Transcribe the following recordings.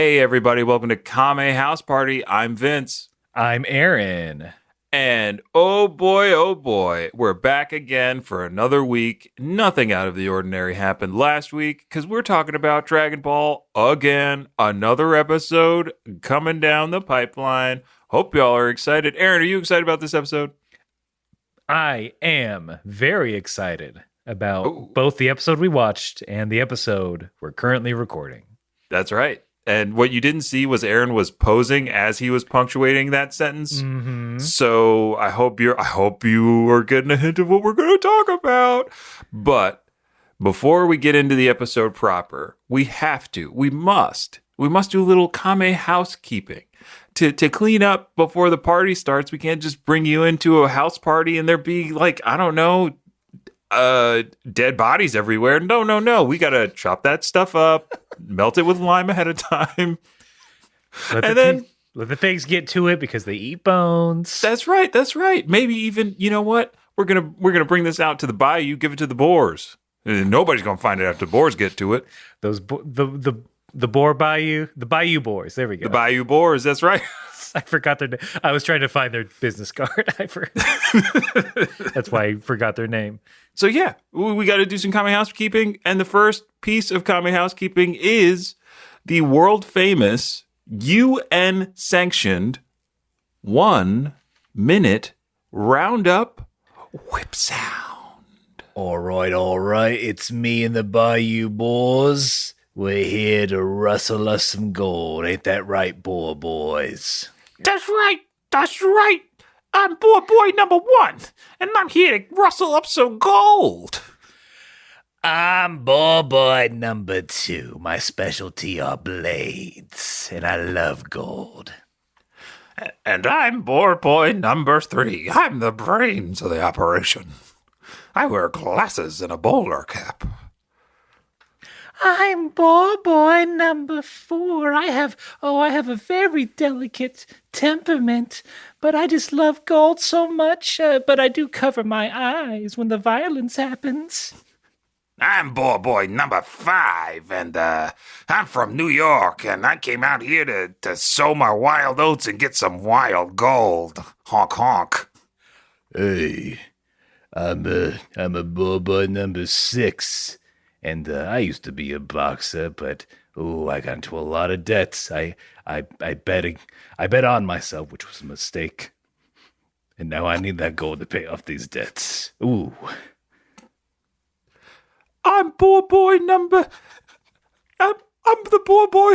Hey, everybody, welcome to Kame House Party. I'm Vince. I'm Aaron. And oh boy, we're back again for another week. Nothing out of the ordinary happened last week because we're talking about Dragon Ball again. Another episode coming down the pipeline. Hope y'all are excited. Aaron, are you excited about this episode? I am very excited about Ooh. both the episode we watched and the episode we're currently recording. That's right. And what you didn't see was Aaron was posing as he was punctuating that sentence. Mm-hmm. So I hope you are getting a hint of what we're going to talk about. But before we get into the episode proper, we must do a little Kame housekeeping to clean up before the party starts. We can't just bring you into a house party and there be dead bodies everywhere. No. We got to chop that stuff up, melt it with lime ahead of time. Let the pigs get to it because they eat bones. That's right. Maybe even, you know what? We're gonna bring this out to the bayou, give it to the boars. And nobody's gonna find it after the boars get to it. The boar bayou, the bayou boars. There we go. The bayou boars. That's right. I forgot their name. I was trying to find their business card. That's why I forgot their name. So yeah, we got to do some Kame housekeeping, and the first piece of Kame housekeeping is the world famous UN sanctioned 1 minute roundup whip sound. All right. It's me and the Bayou Boys. We're here to rustle us some gold. Ain't that right, boys? That's right. I'm boy number 1, and I'm here to rustle up some gold. I'm boy number 2. My specialty are blades, and I love gold. And I'm boy number 3. I'm the brains of the operation. I wear glasses and a bowler cap. I'm boy number 4. I have a very delicate temperament, but I just love gold so much, but I do cover my eyes when the violence happens. I'm boy number 5, and I'm from New York, and I came out here to sow my wild oats and get some wild gold. Honk, honk. Hey, I'm a boy number 6. And I used to be a boxer, but I got into a lot of debts. I bet on myself, which was a mistake. And now I need that gold to pay off these debts. Ooh. I'm the boy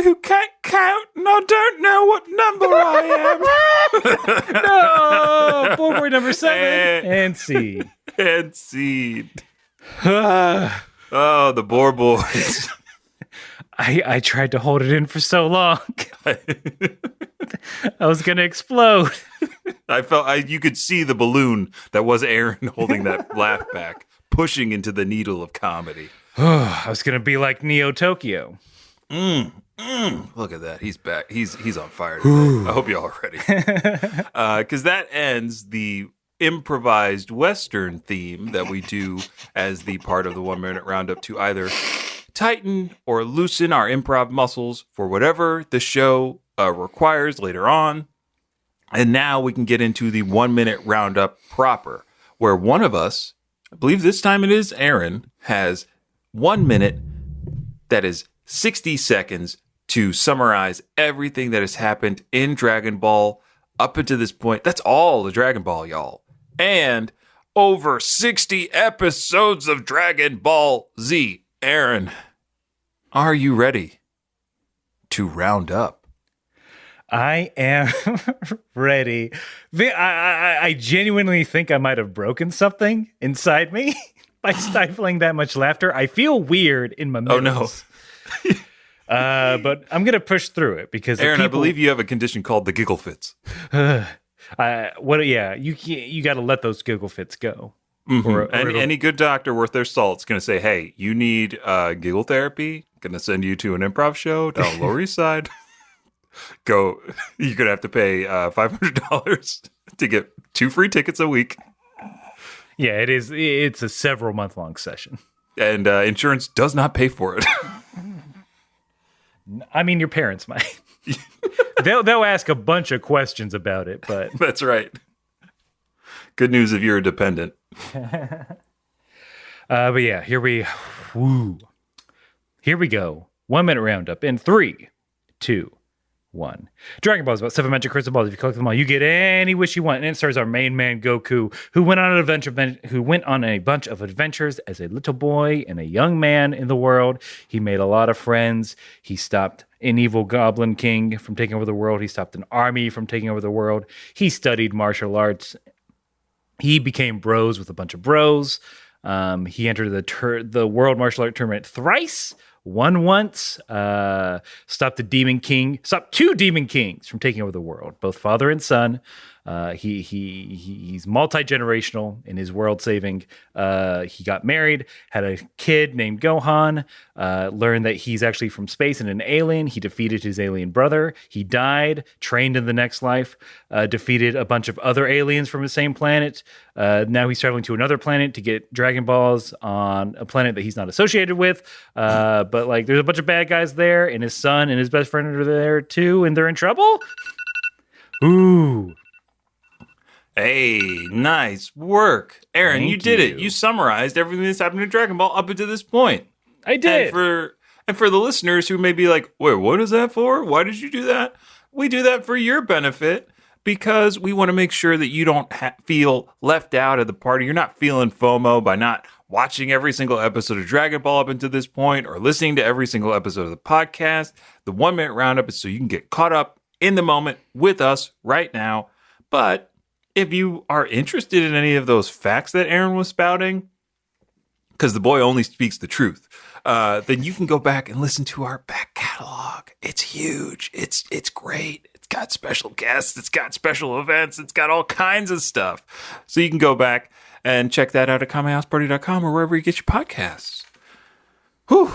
who can't count, and I don't know what number I am. No, boy number 7 and seed. And seed. Oh, the boar boys. I tried to hold it in for so long. I was going to explode. I felt you could see the balloon that was Aaron holding that laugh back, pushing into the needle of comedy. I was going to be like Neo Tokyo. Look at that. He's back. He's on fire today. I hope y'all are ready. Because that ends the improvised Western theme that we do as the part of the 1 minute roundup to either tighten or loosen our improv muscles for whatever the show requires later on. And now we can get into the 1 minute roundup proper, where one of us, I believe this time it is Aaron, has 1 minute that is 60 seconds to summarize everything that has happened in Dragon Ball up until this point. That's all the Dragon Ball, y'all. And over 60 episodes of Dragon Ball Z. Aaron, are you ready to round up? I am ready. I genuinely think I might have broken something inside me by stifling that much laughter. I feel weird in my middle. Oh, no. But I'm going to push through it because Aaron, I believe you have a condition called the giggle fits. You got to let those giggle fits go. Mm-hmm. And any good doctor worth their salt is going to say, hey, you need giggle therapy. Going to send you to an improv show down Lower East Side. You're going to have to pay $500 to get 2 free tickets a week. Yeah, it is. It's a several month-long session. And insurance does not pay for it. I mean, your parents might. They'll ask a bunch of questions about it, but That's right. Good news if you're a dependent. but yeah, here we go. 1 minute roundup in 3, 2, 1. Dragon Ball is about 7 magic crystal balls. If you collect them all, you get any wish you want. And it stars our main man Goku, who went on a bunch of adventures as a little boy and a young man in the world. He made a lot of friends. He stopped an evil goblin king from taking over the world. He stopped an army from taking over the world. He studied martial arts. He became bros with a bunch of bros. He entered the World Martial Art Tournament thrice, won once, stopped two Demon Kings from taking over the world, both father and son. He's multi-generational in his world saving. He got married, had a kid named Gohan, learned that he's actually from space and an alien. He defeated his alien brother. He died, trained in the next life, defeated a bunch of other aliens from the same planet. Now he's traveling to another planet to get Dragon Balls on a planet that he's not associated with. But like, there's a bunch of bad guys there, and his son and his best friend are there too, and they're in trouble. Ooh. Hey, nice work. Aaron, Thank you did it. you. You summarized everything that's happened to Dragon Ball up until this point. I did. And for the listeners who may be like, wait, what is that for? Why did you do that? We do that for your benefit because we want to make sure that you don't feel left out of the party. You're not feeling FOMO by not watching every single episode of Dragon Ball up until this point or listening to every single episode of the podcast. The 1 minute roundup is so you can get caught up in the moment with us right now. But if you are interested in any of those facts that Aaron was spouting, because the boy only speaks the truth, then you can go back and listen to our back catalog. It's huge. It's great. It's got special guests. It's got special events. It's got all kinds of stuff. So you can go back and check that out at kamehouseparty.com or wherever you get your podcasts. Whew.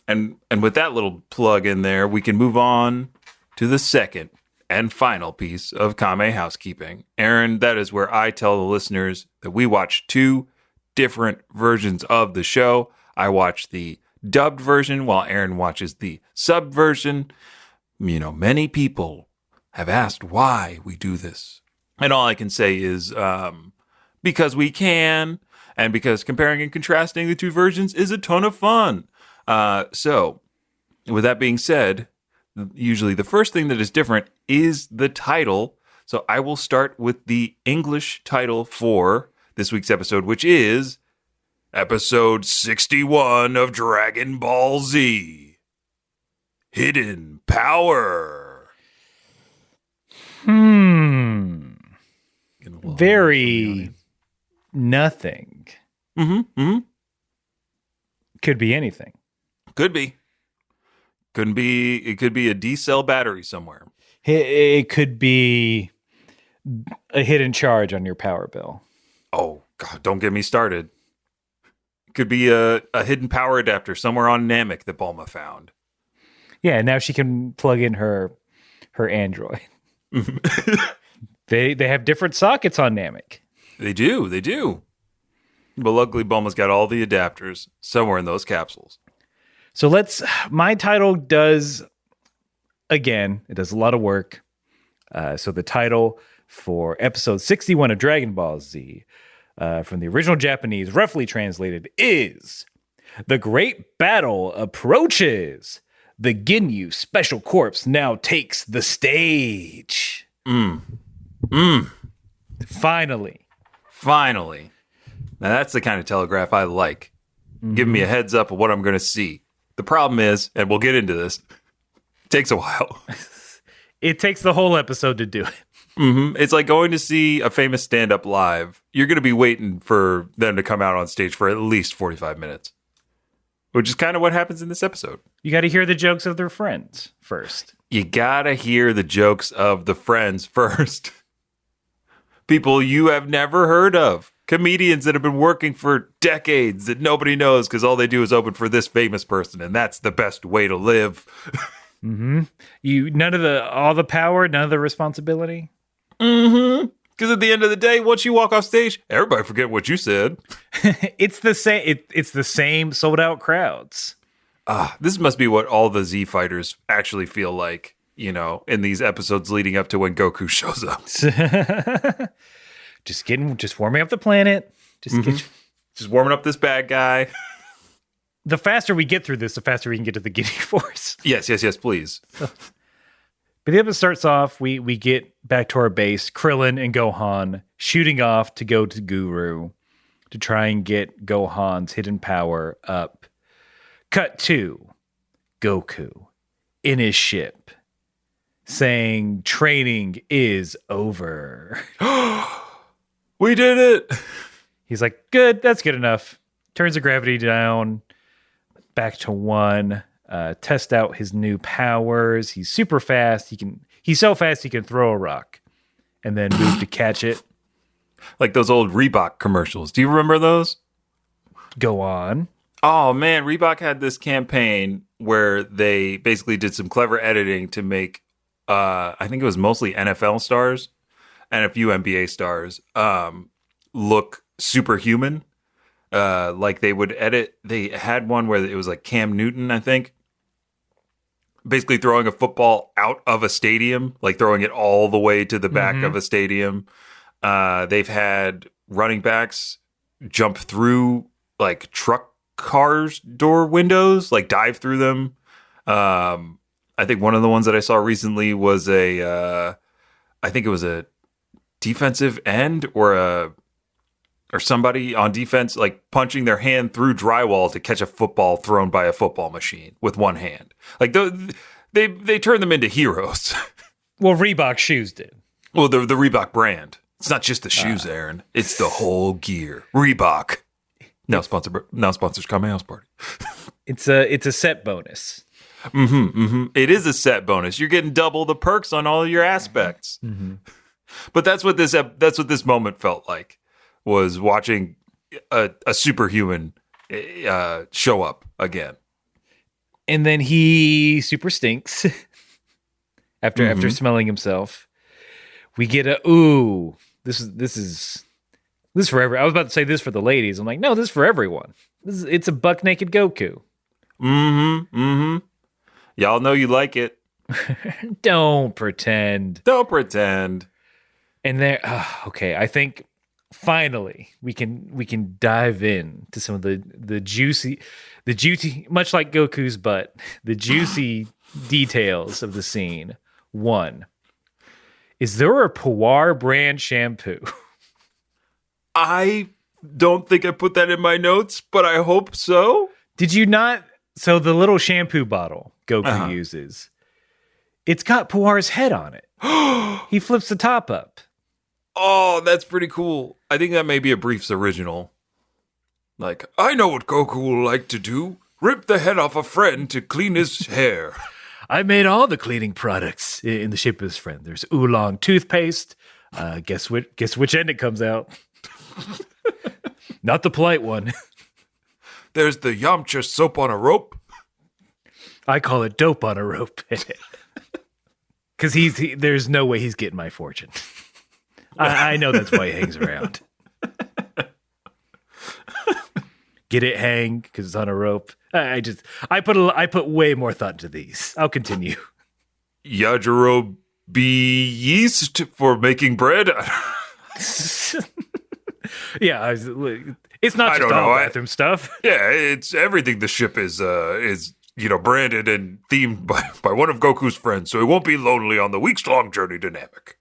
And with that little plug in there, we can move on to the second and final piece of Kame housekeeping. Aaron, that is where I tell the listeners that we watch 2 different versions of the show. I watch the dubbed version while Aaron watches the sub version. You know, many people have asked why we do this. And all I can say is because we can, and because comparing and contrasting the 2 versions is a ton of fun. So, with that being said, usually the first thing that is different is the title. So I will start with the English title for this week's episode, which is episode 61 of Dragon Ball Z, Hidden Power. Very nothing. Mm-hmm. Could be anything. Could be. It could be a D-cell battery somewhere. It could be a hidden charge on your power bill. Oh, God, don't get me started. It could be a hidden power adapter somewhere on Namek that Bulma found. Yeah, now she can plug in her Android. They have different sockets on Namek. They do. But luckily, Bulma's got all the adapters somewhere in those capsules. So my title does, again, it does a lot of work. So the title for episode 61 of Dragon Ball Z, from the original Japanese, roughly translated, is The Great Battle Approaches. The Ginyu Special Corps now takes the stage. Finally. Now that's the kind of telegraph I like. Give me a heads up of what I'm going to see. The problem is, and we'll get into this, it takes a while. It takes the whole episode to do it. Mm-hmm. It's like going to see a famous stand-up live. You're going to be waiting for them to come out on stage for at least 45 minutes, which is kind of what happens in this episode. You got to hear the jokes of their friends first. You got to hear the jokes of the friends first. People you have never heard of. Comedians that have been working for decades that nobody knows because all they do is open for this famous person, and that's the best way to live. Mm-hmm. All the power, none of the responsibility. Mm-hmm. Because at the end of the day, once you walk off stage, everybody forget what you said. It's the same. It's the same sold out crowds. This must be what all the Z fighters actually feel like, in these episodes leading up to when Goku shows up. Just warming up the planet. Just warming up this bad guy. The faster we get through this, the faster we can get to the Ginyu Force. Yes, please. But the episode starts off, we get back to our base, Krillin and Gohan shooting off to go to Guru to try and get Gohan's hidden power up. Cut to Goku in his ship saying training is over. We did it! He's like, good, that's good enough. Turns the gravity down, back to 1. Test out his new powers. He's super fast. He's so fast he can throw a rock and then move to catch it. Like those old Reebok commercials. Do you remember those? Go on. Oh man, Reebok had this campaign where they basically did some clever editing to make I think it was mostly NFL stars and a few NBA stars look superhuman. Like they had one where it was like Cam Newton, I think, basically throwing a football out of a stadium, like throwing it all the way to the back of a stadium. They've had running backs jump through like truck cars' door windows, like dive through them. I think one of the ones that I saw recently was I think it was a defensive end or somebody on defense, like punching their hand through drywall to catch a football thrown by a football machine with one hand. Like they turn them into heroes. Well, Reebok shoes did. Well, the Reebok brand. It's not just the shoes, Aaron. It's the whole gear. Reebok. Now sponsors Kame House Party. It's a set bonus. It is a set bonus. You're getting double the perks on all your aspects. But that's what this moment felt like. Was watching a superhuman show up again, and then he super stinks after smelling himself. We get this is for I was about to say this for the ladies. I'm like, no, this is for everyone. It's a buck naked Goku. Y'all know you like it. Don't pretend. And there, okay, I think. Finally, we can dive in to some of the juicy, much like Goku's butt, the juicy details of the scene. 1, is there a Puar brand shampoo? I don't think I put that in my notes, but I hope so. Did you not? So the little shampoo bottle Goku uses, it's got Puar's head on it. He flips the top up. Oh, that's pretty cool. I think that may be a Brief's original. Like, I know what Goku will like to do. Rip the head off a friend to clean his hair. I made all the cleaning products in the shape of his friend. There's oolong toothpaste. Guess which end it comes out. Not the polite one. There's the Yamcha soap on a rope. I call it dope on a rope. Because there's no way he's getting my fortune. I know that's why he hangs around. Get it, hang, because it's on a rope. I put way more thought into these. I'll continue. Yajiro be yeast for making bread. Yeah, it's not just all bathroom stuff. Yeah, it's everything. The ship is branded and themed by one of Goku's friends, so it won't be lonely on the weeks-long journey to Namek.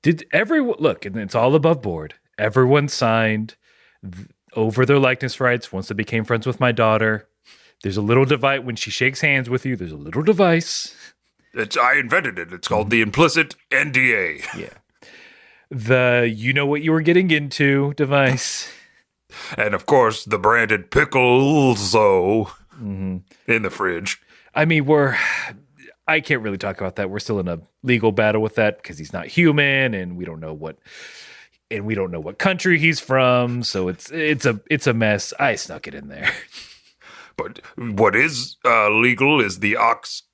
Did everyone look? And it's all above board. Everyone signed over their likeness rights once they became friends with my daughter. There's a little device when she shakes hands with you. There's a little device. I invented it. It's called the implicit NDA. Yeah. You know what you were getting into device. And of course, the branded pickles in the fridge. I mean, I can't really talk about that. We're still in a legal battle with that because he's not human, and we don't know what country he's from. So it's a mess. I snuck it in there. But what is legal is the ox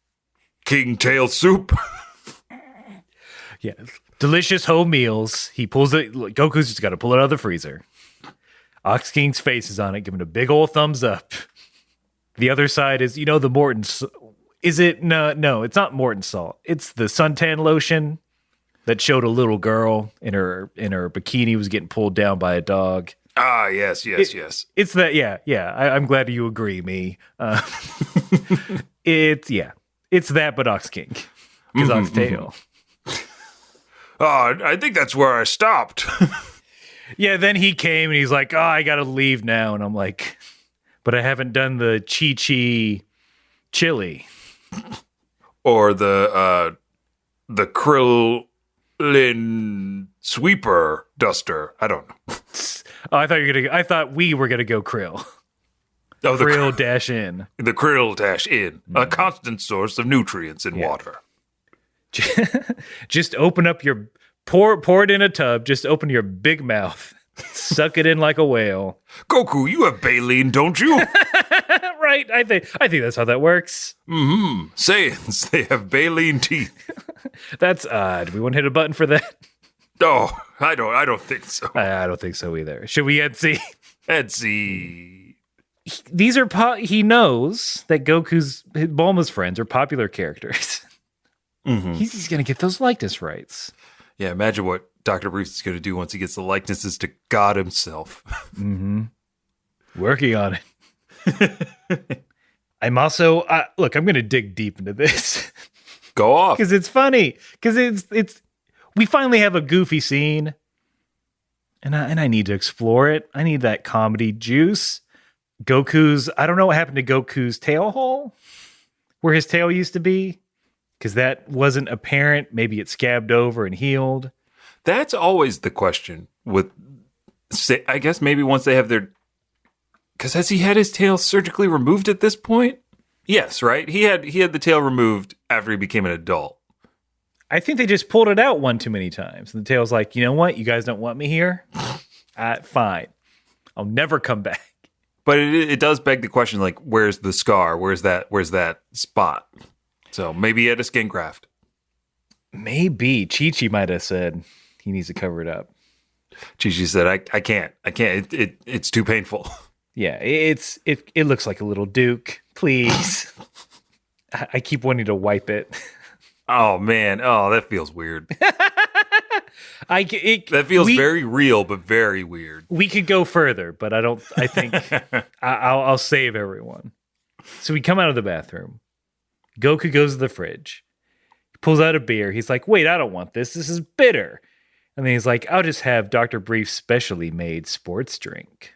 king tail soup. Yeah, delicious home meals. He pulls it. Goku's just got to pull it out of the freezer. Ox King's face is on it, giving a big old thumbs up. The other side is, the Morton. Is it? No, it's not Morton salt. It's the suntan lotion that showed a little girl in her bikini was getting pulled down by a dog. Ah, yes. It's that. Yeah. I'm glad you agree, me. It's that, but Ox King, because Oxtail. I think that's where I stopped. Yeah, then he came and he's like, "Oh, I gotta leave now," and I'm like, "But I haven't done the Chi chili Or the Krillin sweeper duster. I don't know. Oh, I thought we were gonna go Krill. Oh, Krill dash in. The Krill dash in, a constant source of nutrients in water. Just open up your pour it in a tub. Just open your big mouth, suck it in like a whale. Goku, you have baleen, don't you? Right? I think that's how that works. Saiyans, they have baleen teeth. That's odd. We want to hit a button for that. Oh, I don't think so. I don't think so either. Should we see? Let's see. These are he knows that Bulma's friends are popular characters. He's going to get those likeness rights. Yeah, imagine what Dr. Briefs is going to do once he gets the likenesses to God himself. Working on it. I'm also look. I'm going to dig deep into this. Go off. Because it's funny. Because it's we finally have a goofy scene, and I need to explore it. I need that comedy juice. I don't know what happened to Goku's tail hole, where his tail used to be, because that wasn't apparent. Maybe it scabbed over and healed. That's always the question with, I guess maybe once they have their, because has he had his tail surgically removed at this point? Yes, right? He had the tail removed after he became an adult. I think they just pulled it out one too many times. And the tail's like, you know what? You guys don't want me here? Fine. I'll never come back. But it does beg the question, like, where's the scar? Where's that spot? So maybe he had a skin graft. Maybe. Chi-Chi might have said he needs to cover it up. Chi-Chi said, I can't. It's too painful. Yeah, it looks like a little Duke. Please. I keep wanting to wipe it. Oh, man. Oh, that feels weird. That feels very real, but very weird. We could go further, but I think I'll save everyone. So we come out of the bathroom. Goku goes to the fridge. He pulls out a beer. He's like, wait, I don't want this. This is bitter. And then he's like, I'll just have Dr. Brief's specially made sports drink.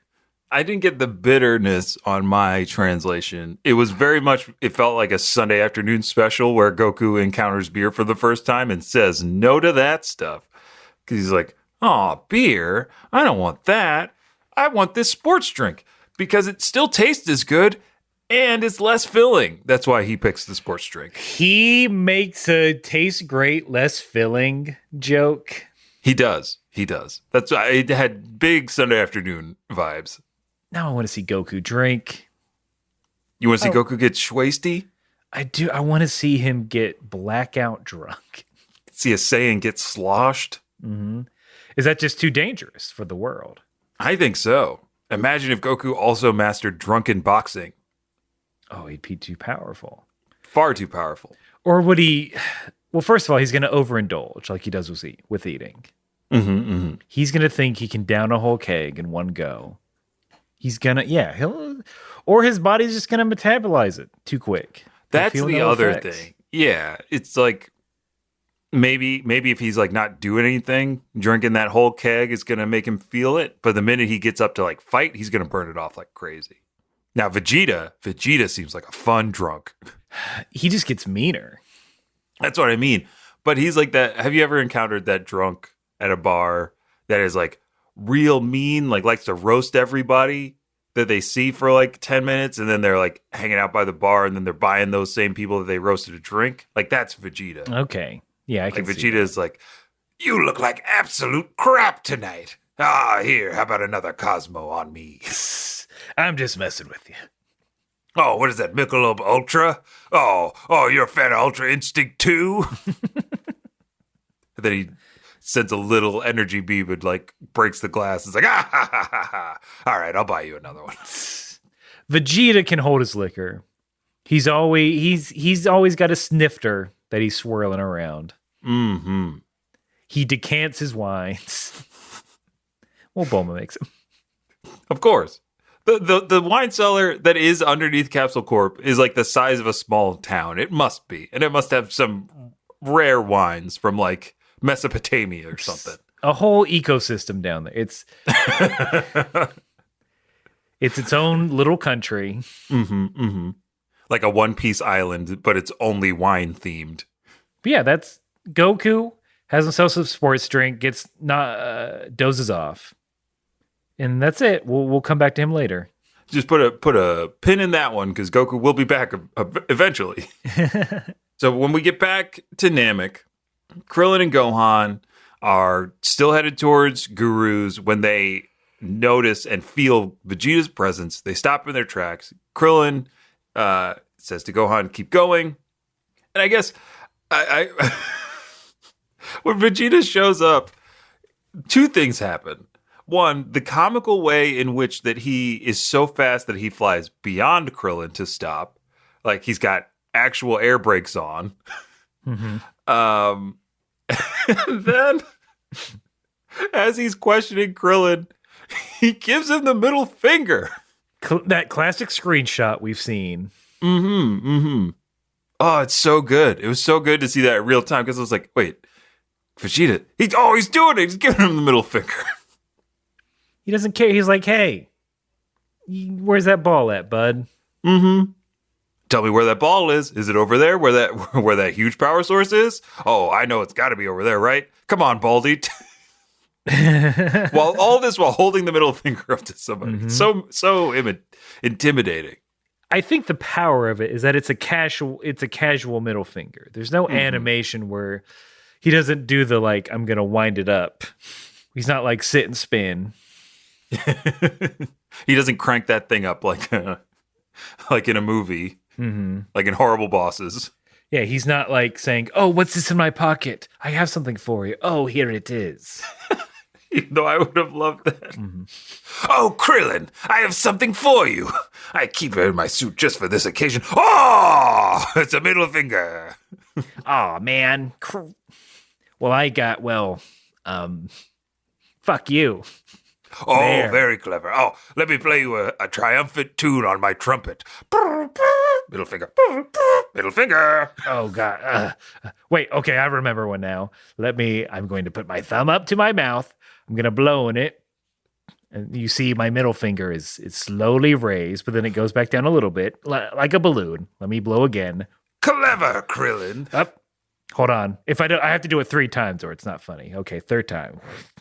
I didn't get the bitterness on my translation. It was it felt like a Sunday afternoon special where Goku encounters beer for the first time and says no to that stuff. Because he's like, oh, beer? I don't want that. I want this sports drink because it still tastes as good and it's less filling. That's why he picks the sports drink. He makes a taste great, less filling joke. He does. That's why it had big Sunday afternoon vibes. Now I want to see Goku drink. You want to see Goku get schwasty? I do. I want to see him get blackout drunk. See a Saiyan get sloshed? Mm-hmm. Is that just too dangerous for the world? I think so. Imagine if Goku also mastered drunken boxing. Oh, he'd be too powerful. Far too powerful. Or would he... Well, first of all, he's going to overindulge like he does with eating. He's going to think he can down a whole keg in one go. He's going to... Or his body's just going to metabolize it too quick. That's the other thing. Yeah, it's like... Maybe if he's like not doing anything, drinking that whole keg is going to make him feel it. But the minute he gets up to like fight, he's going to burn it off like crazy. Now, Vegeta seems like a fun drunk. He just gets meaner. That's what I mean. But he's like that. Have you ever encountered that drunk at a bar that is like real mean, like likes to roast everybody that they see for like 10 minutes and then they're like hanging out by the bar and then they're buying those same people that they roasted a drink? Like that's Vegeta. Okay. Yeah, I can see Vegeta that. is like, You look like absolute crap tonight. Ah, here, how about another Cosmo on me? I'm just messing with you. Oh, what is that, Michelob Ultra? Oh, you're a fan of Ultra Instinct too? and then he sends a little energy beam and like breaks the glass. It's like, ah, ha, ha, ha, ha. All right, I'll buy you another one. Vegeta can hold his liquor. He's always got a snifter that he's swirling around. Mm-hmm. He decants his wines. Well, Bulma makes him. Of course. The wine cellar that is underneath Capsule Corp is like the size of a small town. It must be. And it must have some rare wines from like Mesopotamia or something. A whole ecosystem down there. It's its own little country. Mm-hmm, mm-hmm. Like a one-piece island, but it's only wine themed. But yeah, that's Goku has himself some sports drink, gets dozes off. And that's it. We'll come back to him later. Just put a pin in that one because Goku will be back eventually. So when we get back to Namek, Krillin and Gohan are still headed towards Guru's when they notice and feel Vegeta's presence. They stop in their tracks. Krillin says to Gohan, keep going. And I guess I when Vegeta shows up, two things happen. One, the comical way in which that he is so fast that he flies beyond Krillin to stop. Like he's got actual air brakes on. Mm-hmm. And then as he's questioning Krillin, he gives him the middle finger. That classic screenshot we've seen. Mm-hmm. Mm-hmm. Oh, it's so good. It was so good to see that in real time because I was like, wait, Vegeta, he's doing it. He's giving him the middle finger. He doesn't care. He's like, hey, where's that ball at, bud? Mm-hmm. Tell me where that ball is. Is it over there where that huge power source is? Oh, I know it's got to be over there, right? Come on, Baldy. While holding the middle finger up to somebody. Mm-hmm. So intimidating. I think the power of it is that it's a casual middle finger. There's no animation where he doesn't do the like, I'm gonna wind it up. He's not like sit and spin. He doesn't crank that thing up like in a movie, like in Horrible Bosses. Yeah, he's not like saying, "Oh, what's this in my pocket? I have something for you. Oh, here it is." Even though I would have loved that. Mm-hmm. Oh, Krillin, I have something for you. I keep it in my suit just for this occasion. Oh, it's a middle finger. Oh man. Fuck you. Oh, There. very clever. Oh, let me play you a triumphant tune on my trumpet. Middle finger. Middle finger. Oh god. Wait, okay, I remember one now. I'm going to put my thumb up to my mouth. I'm going to blow in it. And you see my middle finger is slowly raised, but then it goes back down a little bit, like a balloon. Let me blow again. Clever, Krillin. Up. Hold on. If I have to do it 3 times or it's not funny. Okay, 3rd time.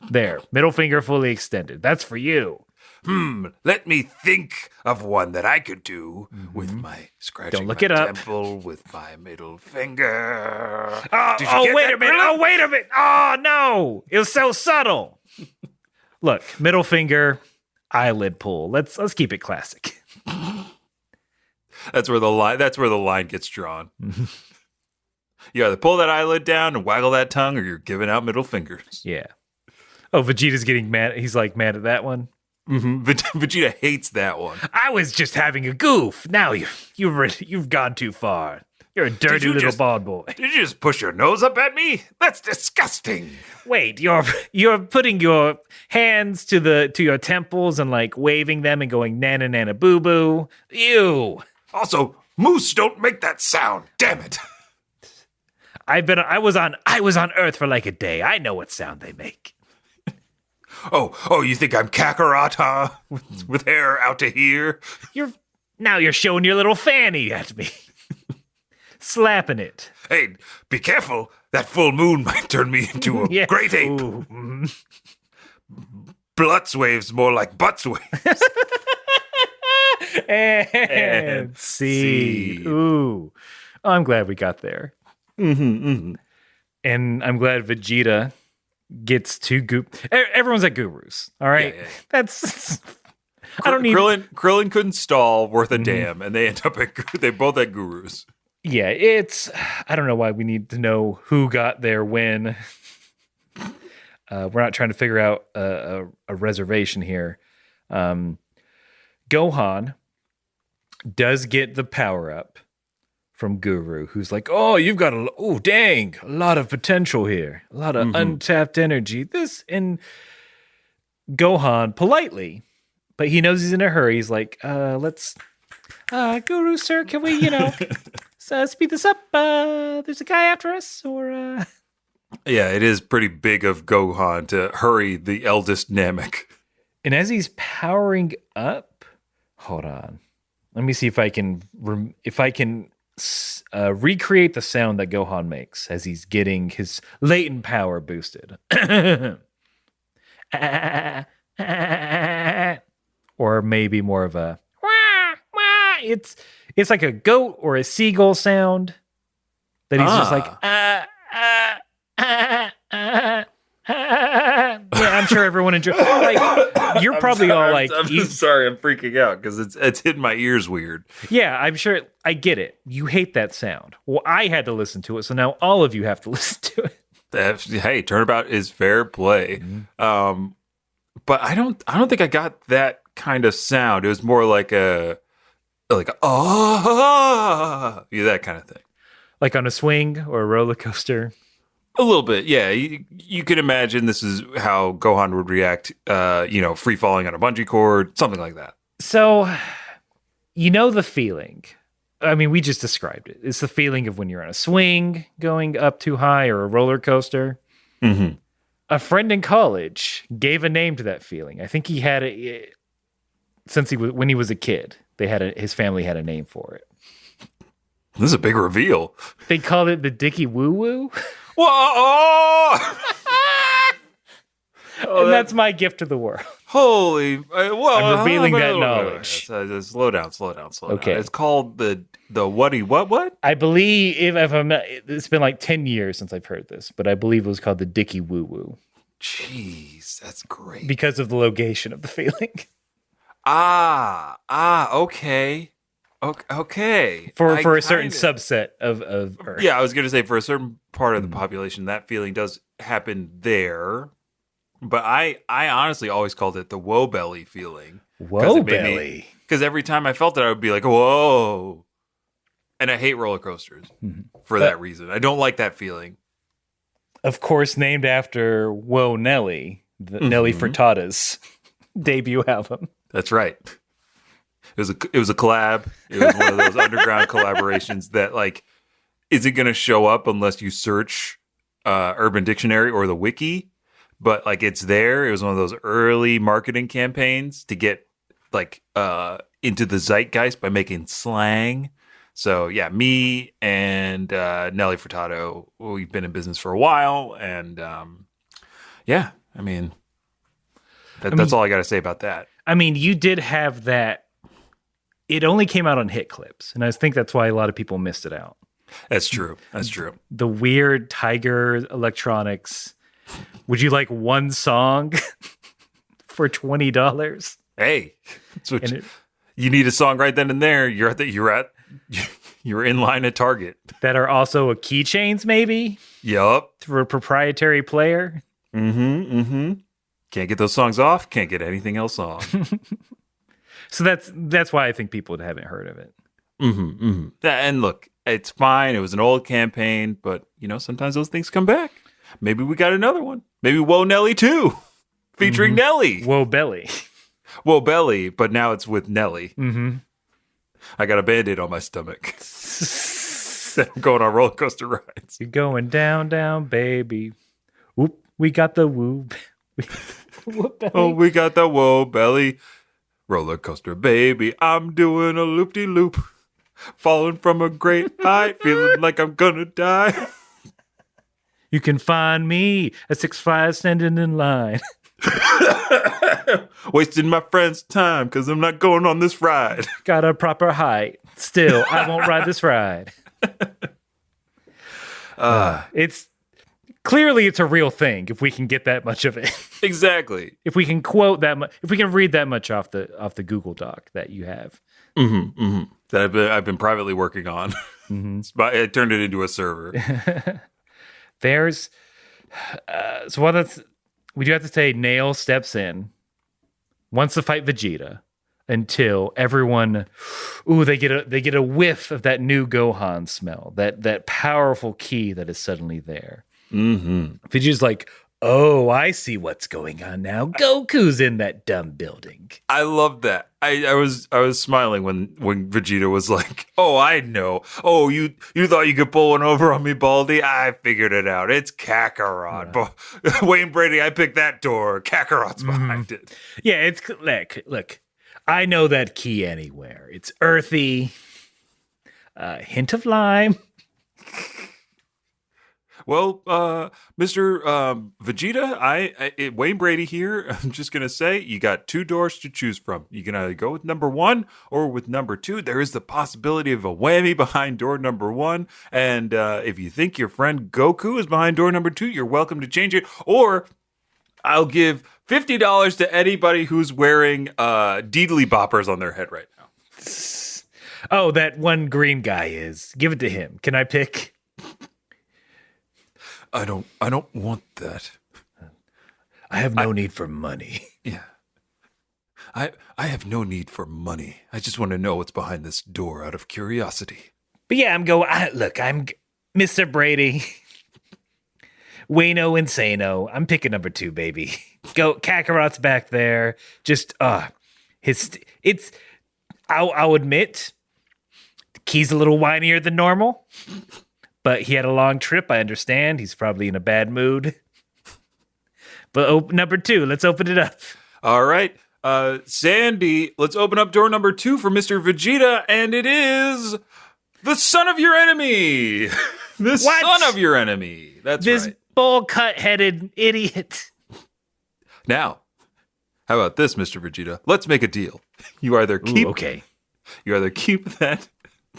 There. Middle finger fully extended. That's for you. Let me think of one that I could do with my scratching Don't look my it up. temple with my middle finger. Oh, Did you get wait that, a minute. Krillin? Oh, wait a minute. Oh, no. It was so subtle. Look, middle finger, eyelid pull. Let's keep it classic. That's where the line gets drawn. You either pull that eyelid down and waggle that tongue, or you're giving out middle fingers. Yeah. Oh, Vegeta's getting mad. He's like mad at that one. Vegeta hates that one. I was just having a goof. Now you've gone too far. You're a dirty you little just- bald boy. Did you just push your nose up at me? That's disgusting. Wait, you're putting your hands to your temples and like waving them and going nana nana boo boo. Ew. Also, moose don't make that sound. Damn it. I was on Earth for like a day. I know what sound they make. Oh, you think I'm Kakarot, huh? With hair out to here? You're showing your little fanny at me. Slapping it. Hey, be careful. That full moon might turn me into a Yeah. great ape. Ooh, Blutz waves more like butts waves. and seed. Ooh. I'm glad we got there. And I'm glad Vegeta gets to everyone's at Guru's. All right. Yeah. That's I don't need Krillin couldn't stall worth a damn, and they end up they both at Guru's. Yeah, I don't know why we need to know who got there when. We're not trying to figure out a reservation here. Gohan does get the power up from Guru, who's like, "Oh, you've got a lot of potential here, a lot of untapped energy." And Gohan politely, but he knows he's in a hurry. He's like, "Let's, Guru, sir, can we, speed this up? There's a guy after us, or." Yeah, it is pretty big of Gohan to hurry the eldest Namek. And as he's powering up, hold on, let me see if I can recreate the sound that Gohan makes as he's getting his latent power boosted. Or maybe more of a wah, wah. It's like a goat or a seagull sound that he's just like yeah, I'm sure everyone enjoys. Like, you're probably all like, I'm sorry, I'm freaking out because it's hitting my ears weird. Yeah, I'm sure. I get it. You hate that sound. Well, I had to listen to it, so now all of you have to listen to it. Hey, turnabout is fair play. But I don't think I got that kind of sound. It was more like a that kind of thing. Like on a swing or a roller coaster. A little bit, yeah. You can imagine this is how Gohan would react, free falling on a bungee cord, something like that. So, you know the feeling. I mean, we just described it. It's the feeling of when you're on a swing going up too high or a roller coaster. Mm-hmm. A friend in college gave a name to that feeling. I think he had it when he was a kid. His family had a name for it. This is a big reveal. They called it the Dicky Woo Woo. Whoa! And that's my gift to the world. Holy! I'm revealing that knowledge. Slow down. Okay. It's called the what? I believe it's been like 10 years since I've heard this, but I believe it was called the Dicky Woo Woo. Jeez, that's great. Because of the location of the feeling. Okay. Okay. For a certain subset of Earth. Yeah, I was going to say for a certain part of the population, that feeling does happen there. But I honestly always called it the woe belly feeling. Woe belly? Because every time I felt it, I would be like, whoa. And I hate roller coasters for that reason. I don't like that feeling. Of course, named after Whoa Nelly, Nelly Furtado's debut album. That's right. It was a collab. It was one of those underground collaborations that isn't going to show up unless you search Urban Dictionary or the wiki. But it's there. It was one of those early marketing campaigns to get into the zeitgeist by making slang. So yeah, me and Nelly Furtado, we've been in business for a while, and yeah, I mean, that's all I got to say about that. I mean, you did have that. It only came out on hit clips, and I think that's why a lot of people missed it out. That's true. The weird Tiger electronics. Would you like one song for $20? Hey, you need a song right then and there. You're in line at Target. That are also keychains, maybe. Yup. For a proprietary player. Mm-hmm. Can't get those songs off. Can't get anything else on. So that's why I think people haven't heard of it. And look, it's fine. It was an old campaign, but sometimes those things come back. Maybe we got another one. Maybe Whoa Nelly 2, featuring Nelly. Whoa Belly. Whoa Belly, but now it's with Nelly. Mm-hmm. I got a Band-Aid on my stomach. I'm going on roller coaster rides. You're going down, down, baby. Whoop, we got the woo. Whoop belly. Oh, we got the whoa belly. Roller coaster, baby. I'm doing a loop-de-loop. Falling from a great height. Feeling like I'm gonna die. You can find me at 6'5" standing in line. Wasting my friend's time because I'm not going on this ride. Got a proper height. Still, I won't ride this ride. It's clearly it's a real thing if we can get that much of it. Exactly. If we can quote that much, if we can read that much off the Google Doc that you have. That I've been privately working on. I turned it into a server. There's so what we do have to say. Nail steps in, wants to fight Vegeta. until everyone, they get a whiff of that new Gohan smell, that powerful ki that is suddenly there. Mm-hmm. Vegeta's like, oh, I see what's going on now. Goku's in that dumb building. I love that. I was smiling when Vegeta was like, "Oh, I know. Oh, you thought you could pull one over on me, Baldy? I figured it out. It's Kakarot. Wayne Brady, I picked that door. Kakarot's behind it." Yeah, it's look. I know that key anywhere. It's earthy, hint of lime. Well, Mr. Vegeta, Wayne Brady here. I'm just going to say you got two doors to choose from. You can either go with number 1 or with number 2. There is the possibility of a whammy behind door number 1. And if you think your friend Goku is behind door number 2, you're welcome to change it. Or I'll give $50 to anybody who's wearing Deedly Boppers on their head right now. Oh, that one green guy is. Give it to him. Can I pick? I don't want that. I have no need for money. Yeah. I have no need for money. I just want to know what's behind this door out of curiosity. But yeah, I'm Mr. Brady. Wayno Insano. I'm picking number 2, baby. Go, Kakarot's back there. Just, I'll admit, the key's a little whinier than normal. But he had a long trip, I understand. He's probably in a bad mood. But number 2, let's open it up. All right. Sandy, let's open up door number 2 for Mr. Vegeta, and it is the son of your enemy. The son of your enemy. That's this right. bowl-cut-headed idiot. Now, how about this, Mr. Vegeta? Let's make a deal. You either keep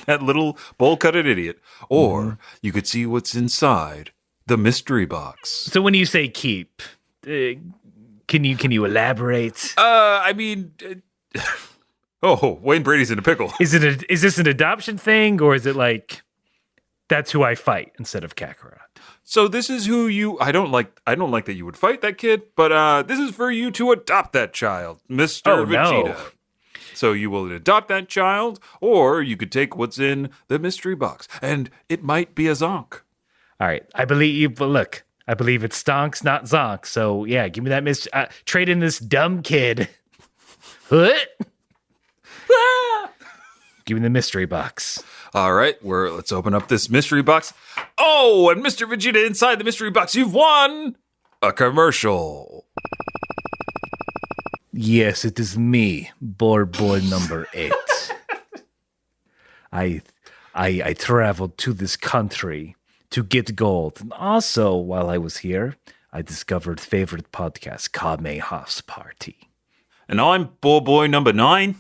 that little bowl-cutted idiot, or you could see what's inside the mystery box. So when you say keep, can you elaborate? Wayne Brady's in a pickle. Is this an adoption thing, or is it like that's who I fight instead of Kakarot? So this is who I don't like that you would fight that kid, but this is for you to adopt that child, Mr. Vegeta. No. So you will adopt that child, or you could take what's in the mystery box, and it might be a Zonk. All right, I believe you, but look, I believe it's Stonks, not Zonk. So yeah, give me that trade in this dumb kid. What? Give me the mystery box. All right, let's open up this mystery box. Oh, and Mr. Vegeta, inside the mystery box, you've won a commercial. Yes, it is me, boy number 8. I traveled to this country to get gold. And also, while I was here, I discovered favorite podcast, Kame House Party. And I'm boy number 9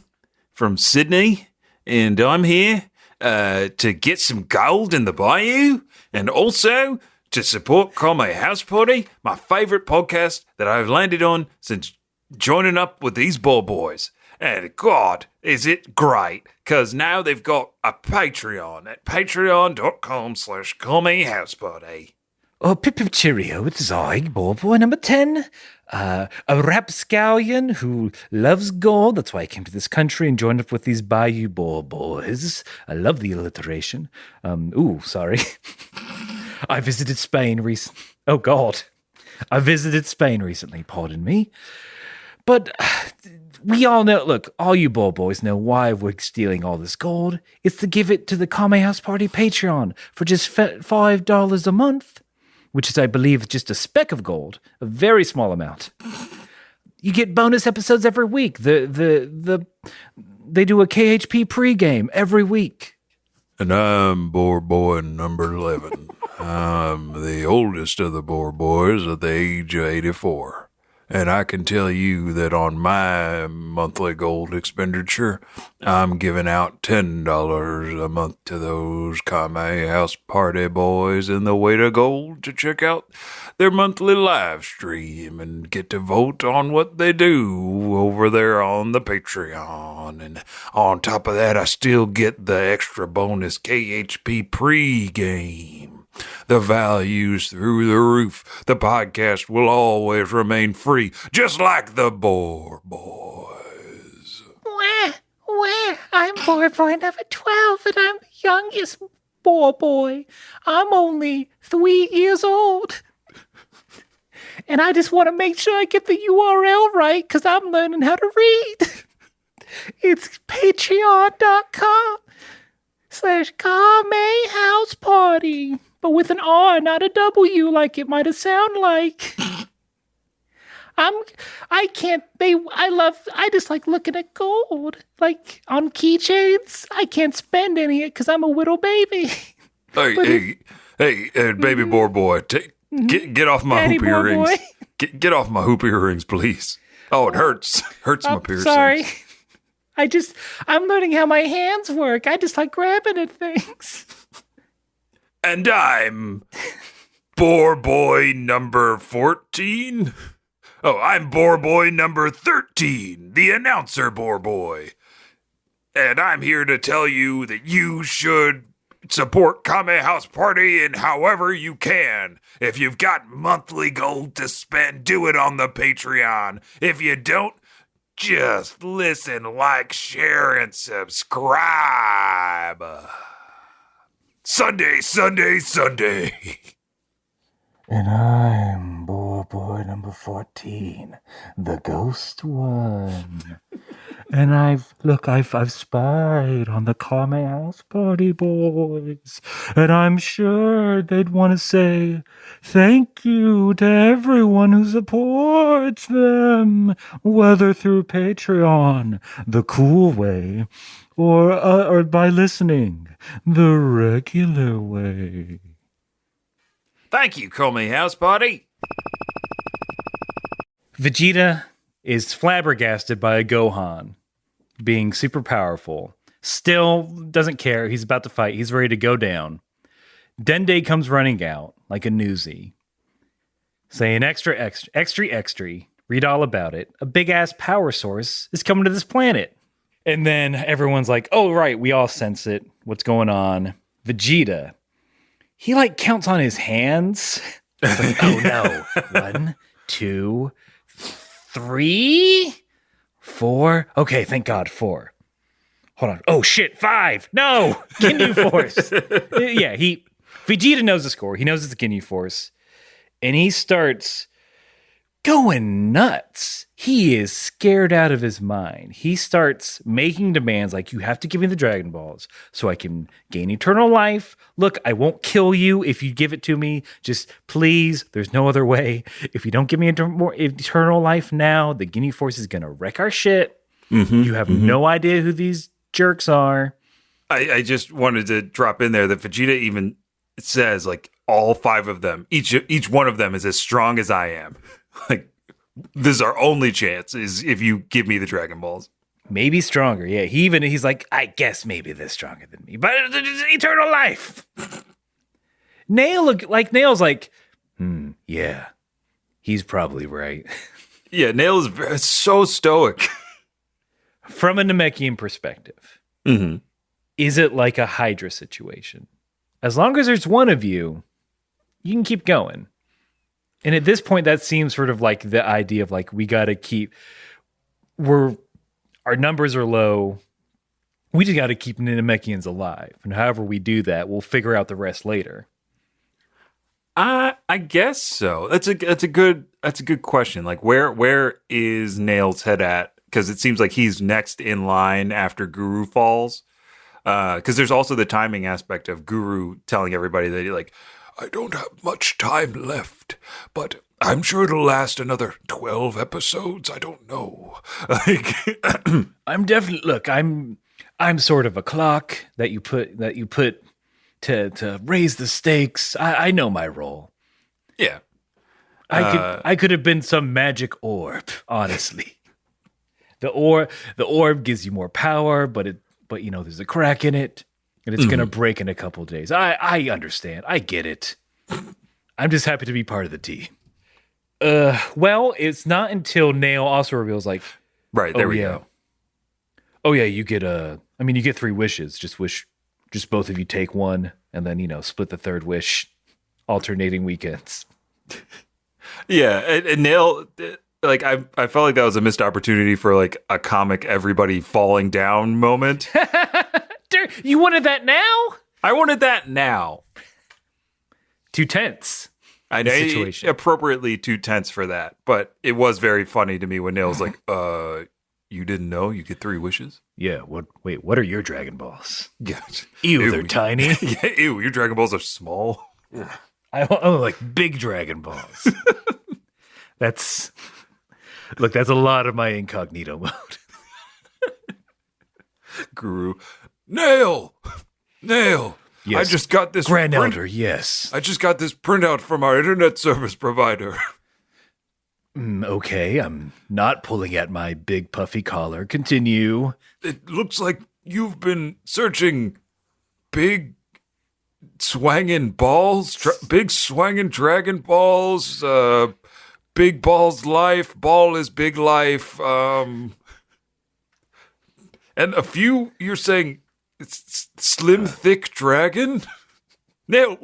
from Sydney, and I'm here to get some gold in the bayou, and also to support Kame House Party, my favorite podcast that I've landed on since joining up with these boys. And God, is it great, because now they've got a Patreon at patreon.com/CameHouseParty. Oh, pip cheerio, it is I, boy number 10. A rapscallion who loves gold. That's why I came to this country and joined up with these bayou boys. I love the alliteration. Sorry. I visited Spain recently. Oh, God. I visited Spain recently, pardon me. But we all know, look, all you boys know why we're stealing all this gold. It's to give it to the Kame House Party Patreon for just $5 a month, which is, I believe, just a speck of gold, a very small amount. You get bonus episodes every week. They do a KHP pregame every week. And I'm boy number 11. I'm the oldest of the boys at the age of 84. And I can tell you that on my monthly gold expenditure, I'm giving out $10 a month to those Kame House Party boys in the Weight of Gold to check out their monthly live stream and get to vote on what they do over there on the Patreon. And on top of that, I still get the extra bonus KHP pregame. The value's through the roof. The podcast will always remain free, just like the boys. I'm boy number 12, and I'm the youngest boy. I'm only 3 years old. And I just want to make sure I get the URL right because I'm learning how to read. It's patreon.com/Kame House Party. But with an R, not a W like it might have sounded like. I just like looking at gold. Like on keychains. I can't spend any because I'm a little baby. Hey, baby boy, get off my Daddy hoop boy, earrings. boy. Get off my hoop earrings, please. Oh, it hurts. Hurts my piercings. Sorry. I'm learning how my hands work. I just like grabbing at things. And I'm boy number 14. Oh, I'm boy number 13, the announcer boy. And I'm here to tell you that you should support Kame House Party in however you can. If you've got monthly gold to spend, do it on the Patreon. If you don't, just listen, like, share, and subscribe. Sunday. And I'm boy number 14, the ghost one. And I've spied on the Kame House Party boys. And I'm sure they'd want to say thank you to everyone who supports them, whether through Patreon, the cool way, or by listening, the regular way. Thank you, Kame House Party. Vegeta is flabbergasted by a Gohan being super powerful. Still doesn't care. He's about to fight. He's ready to go down. Dende comes running out like a newsie, saying extra. Read all about it. A big-ass power source is coming to this planet. And then everyone's like, oh, right, we all sense it. What's going on? Vegeta, he like counts on his hands. Like, oh no. 1, 2, 3, 4. Okay, thank God, 4. Hold on. Oh shit, 5. No, Ginyu Force. Yeah, Vegeta knows the score. He knows it's the Ginyu Force, and he starts going nuts. He is scared out of his mind. He starts making demands like, you have to give me the Dragon Balls so I can gain eternal life. Look, I won't kill you if you give it to me. Just please, there's no other way. If you don't give me eternal life now, the Ginyu Force is going to wreck our shit. You have no idea who these jerks are. I just wanted to drop in there that Vegeta even says, like, all 5 of them, each one of them is as strong as I am. Like, this is our only chance is if you give me the Dragon Balls. Maybe stronger. Yeah, he's like, I guess maybe they're stronger than me, but it's eternal life. Nail's like, yeah, he's probably right. Yeah, Nail is so stoic. From a Namekian perspective, is it like a Hydra situation? As long as there's one of you, you can keep going. And at this point, that seems sort of like the idea of like, we got to keep, our numbers are low. We just got to keep Namekians alive. And however we do that, we'll figure out the rest later. I guess so. That's a good question. Like, where is Nail's head at? Because it seems like he's next in line after Guru falls. Because there's also the timing aspect of Guru telling everybody that like, I don't have much time left, but I'm sure it'll last another 12 episodes. I don't know. Like, I'm sort of a clock that you put to raise the stakes. I know my role. Yeah. I could have been some magic orb, honestly. The orb gives you more power, but you know there's a crack in it. And it's going to break in a couple days. I understand. I get it. I'm just happy to be part of the team. Well, it's not until Nail also reveals like, right, there we go. Oh yeah, you get 3 wishes. Just both of you take one and then, split the third wish alternating weekends. Yeah, and Nail like I felt like that was a missed opportunity for like a comic everybody falling down moment. You wanted that now? I wanted that now. Too tense. I know Situation. appropriately too tense for that, but it was very funny to me when Neil was like, you didn't know you get 3 wishes? Yeah. What are your Dragon Balls? Yeah. Ew, they're tiny. Yeah, ew, your Dragon Balls are small. I like big Dragon Balls. That's a lot of my incognito mode. Guru. Nail! Yes. I just got this Grand Elder, yes. I just got this printout from our internet service provider. Okay, I'm not pulling at my big puffy collar. Continue. It looks like you've been searching big swangin' balls, big swangin' Dragon Balls, big balls life, ball is big life, and a few, you're saying, it's slim, thick dragon? Nail,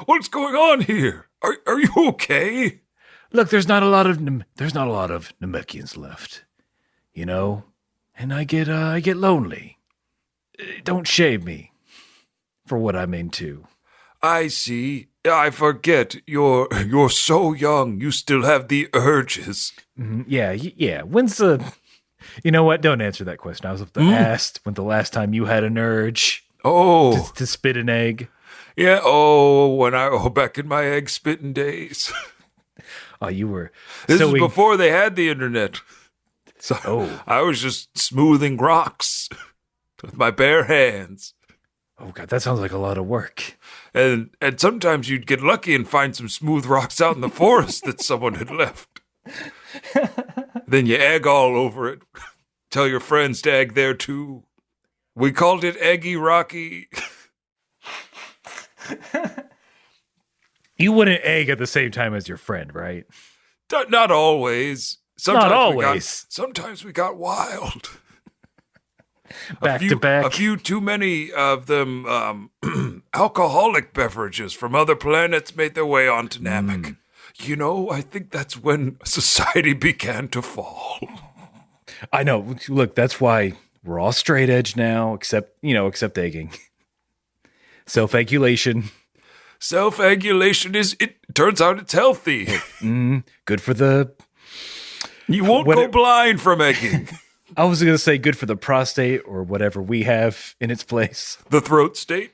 what's going on here? Are you okay? Look, there's not a lot of Namekians left, you know, and I get lonely. Don't shame me for what I'm into. I see. I forget. You're so young. You still have the urges. Yeah. When's the? You know what? Don't answer that question. I was asked when the last time you had an urge to spit an egg. Yeah. Back in my egg spitting days. Oh, you were. This is before they had the internet. So I was just smoothing rocks with my bare hands. Oh God, that sounds like a lot of work. And sometimes you'd get lucky and find some smooth rocks out in the forest that someone had left. Then you egg all over it. Tell your friends to egg there too. We called it Eggy Rocky. You wouldn't egg at the same time as your friend, right? Not always. Not always. Sometimes we got wild. Back to back. A few too many of them alcoholic beverages from other planets made their way onto Namek. You know, I think that's when society began to fall. I know. Look, that's why we're all straight edge now, except egging. Self-egulation. Self-egulation turns out it's healthy. Good for the... You won't go blind from egging. I was going to say good for the prostate or whatever we have in its place. The throat state.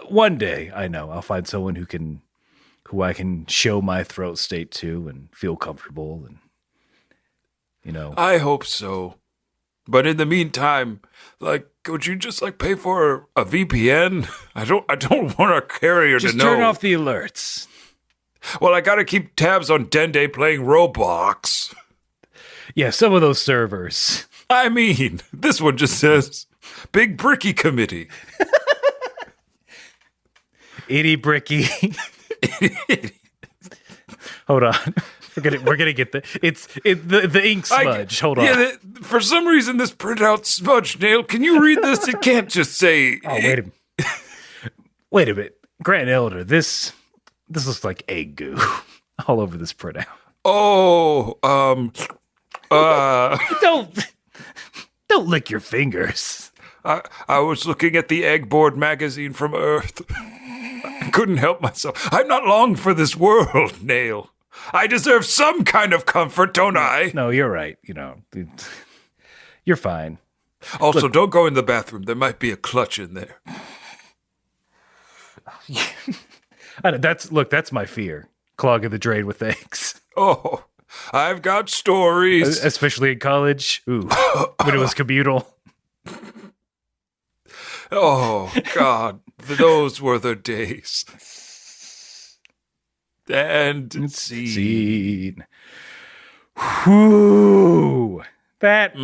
One day, I know, I'll find someone who I can show my throat state to and feel comfortable and, you know. I hope so. But in the meantime, could you just pay for a VPN? I don't want our carrier to know. Just turn off the alerts. Well, I gotta keep tabs on Dende playing Roblox. Yeah, some of those servers. I mean, this one just says Big Bricky Committee. Itty Bricky. Hold on. We're gonna get the ink smudge. Hold on. Yeah, for some reason this printout smudge, Nail. Can you read this? It can't just say. Oh, wait a minute. Wait a minute. Grand Elder, this looks like egg goo all over this printout. Oh, Don't lick your fingers. I was looking at the Egg Board magazine from Earth. I couldn't help myself. I'm not long for this world, Nail. I deserve some kind of comfort, don't I? No, you're right. You know, you're fine. Also, don't go in the bathroom. There might be a clutch in there. That's my fear. Clogging the drain with eggs. Oh, I've got stories. Especially in college. Ooh, when it was communal. Oh, God. Those were the days. And scene. Whoo. That.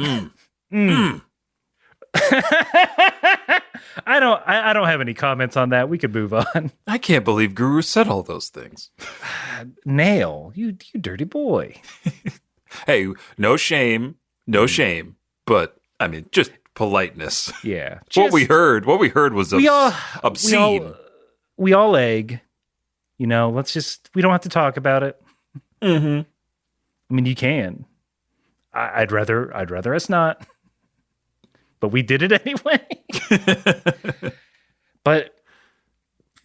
I don't have any comments on that. We could move on. I can't believe Guru said all those things. Nail, you dirty boy. Hey, no shame. But I mean, just politeness. Yeah. What we heard was obscene. We all egg. You know, we don't have to talk about it. Mm-hmm. I mean, you can. I'd rather us not. But we did it anyway. But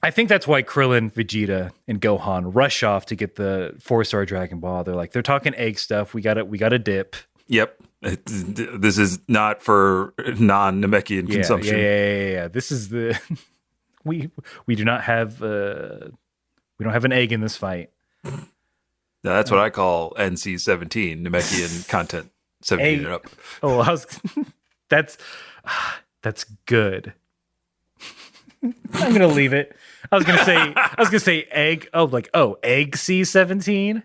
I think that's why Krillin, Vegeta, and Gohan rush off to get the 4-star Dragon Ball. They're talking egg stuff. We got to dip. Yep. This is not for non-Namekian consumption. Yeah. This is the we do not have we don't have an egg in this fight. Now, that's what I call NC-17, Namekian content 17 and up. Oh, that's good. I'm gonna leave it. I was gonna say egg. Egg C-17.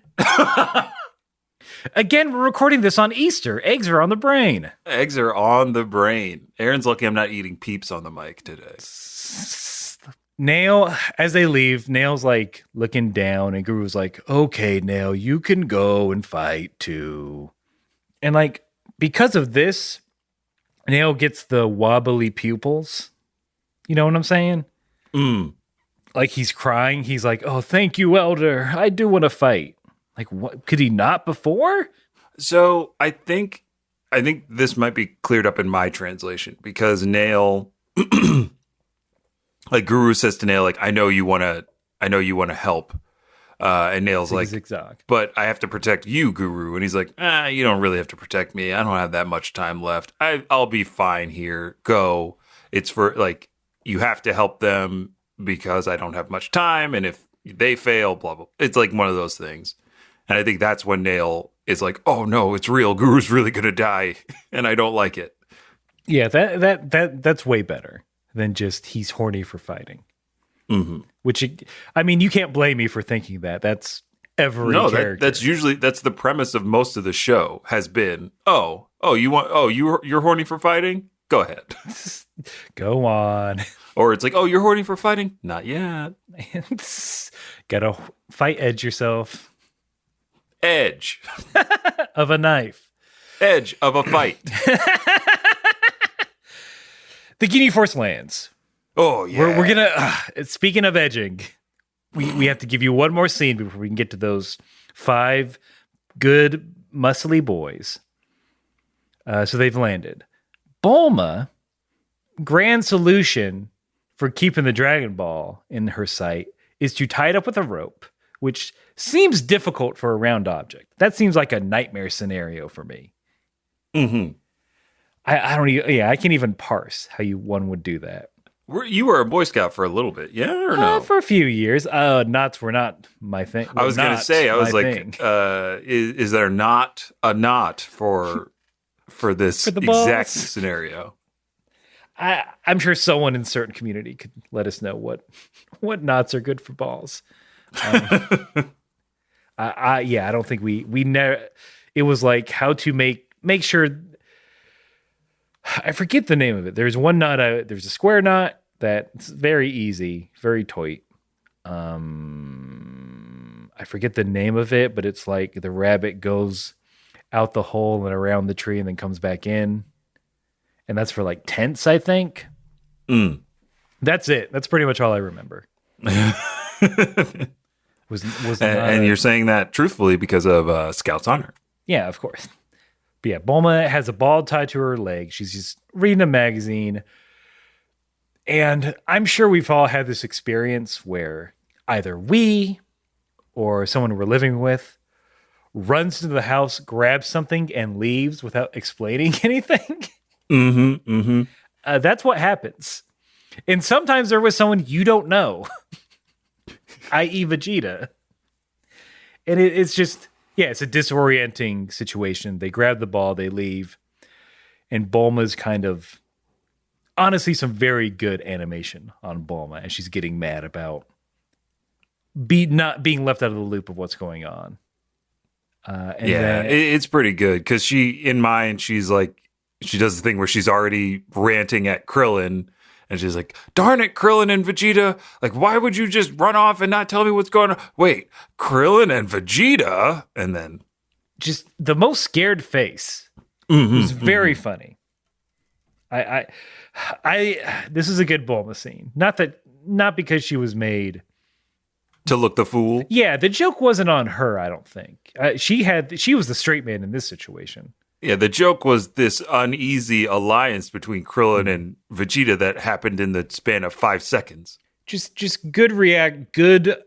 Again, we're recording this on Easter. Eggs are on the brain. Eggs are on the brain. Aaron's lucky I'm not eating peeps on the mic today. Nail, as they leave, Nail's like looking down, and Guru's like, "Okay, Nail, you can go and fight too." And like because of this, Nail gets the wobbly pupils. You know what I'm saying? Like he's crying. He's like, "Oh, thank you, Elder. I do want to fight." Like, what could he not before? So I think this might be cleared up in my translation because Nail, like Guru says to Nail, like, I know you want to help. And Nail's like, zigzag. But I have to protect you, Guru. And he's like, you don't really have to protect me. I don't have that much time left. I'll be fine here. Go. It's for like, you have to help them because I don't have much time. And if they fail, blah, blah. It's like one of those things. And I think that's when Nail is like, oh no, it's real. Guru's really going to die. And I don't like it. Yeah, that's way better than just he's horny for fighting. Mm-hmm. Which, I mean, you can't blame me for thinking that. That's every character. That's the premise of most of the show has been, you're horny for fighting? Go ahead. Go on. Or it's like, oh, you're horny for fighting? Not yet. Gotta fight edge yourself. Edge. Of a knife. Edge of a fight. The Ginyu Force lands. Oh, yeah. We're gonna, speaking of edging, we have to give you one more scene before we can get to those 5 good, muscly boys. So they've landed. Bulma, grand solution for keeping the Dragon Ball in her sight is to tie it up with a rope, which seems difficult for a round object. That seems like a nightmare scenario for me. Mm-hmm. I don't even, I can't even parse how one would do that. You were a Boy Scout for a little bit, yeah, or no? For a few years. Knots were not my thing. I was going to say, I was like, is there not a knot for this exact scenario? I'm sure someone in a certain community could let us know what knots are good for balls. I don't think we never. It was like how to make sure. I forget the name of it. There's one knot. There's a square knot that's very easy, very tight. I forget the name of it, but it's like the rabbit goes out the hole and around the tree and then comes back in. And that's for like tents, I think. That's it. That's pretty much all I remember. And you're saying that truthfully because of Scout's Honor. Yeah, of course. But yeah, Bulma has a ball tied to her leg. She's just reading a magazine. And I'm sure we've all had this experience where either we or someone we're living with runs into the house, grabs something, and leaves without explaining anything. Mm-hmm. Mm-hmm. That's what happens. And sometimes they're with someone you don't know, i.e. Vegeta. And it's just, it's a disorienting situation. They grab the ball, they leave. And Bulma's kind of, honestly, some very good animation on Bulma. And she's getting mad about not being left out of the loop of what's going on. It's pretty good. Because she's like, she does the thing where she's already ranting at Krillin. And she's like, darn it, Krillin and Vegeta. Like, why would you just run off and not tell me what's going on? Wait, Krillin and Vegeta? And then just the most scared face. It was very funny. This is a good Bulma scene. Not because she was made to look the fool. Yeah, the joke wasn't on her, I don't think. She was the straight man in this situation. Yeah, the joke was this uneasy alliance between Krillin and Vegeta that happened in the span of 5 seconds. Just good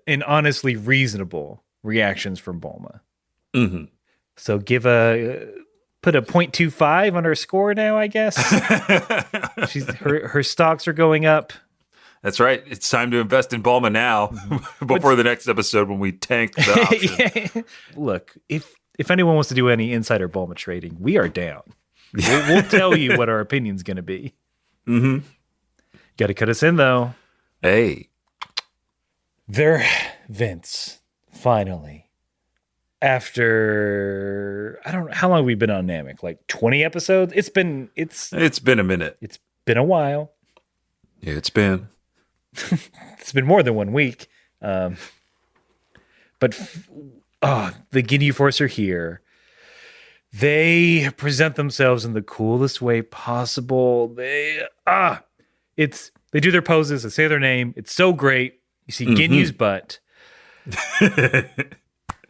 and honestly reasonable reactions from Bulma. Mm-hmm. So put a 0.25 on her score now, I guess. Her stocks are going up. That's right. It's time to invest in Bulma now before the next episode when we tank the option. Yeah. Look, if anyone wants to do any insider Bulma trading, we are down. We'll tell you what our opinion's going to be. Mm-hmm. Got to cut us in, though. Hey. Vince, finally. After, I don't know, how long have we been on Namek? Like 20 episodes? It's been a minute. It's been a while. Yeah, it's been more than 1 week. But the Ginyu Force are here. They present themselves in the coolest way possible. They do their poses, they say their name. It's so great. You see Ginyu's butt.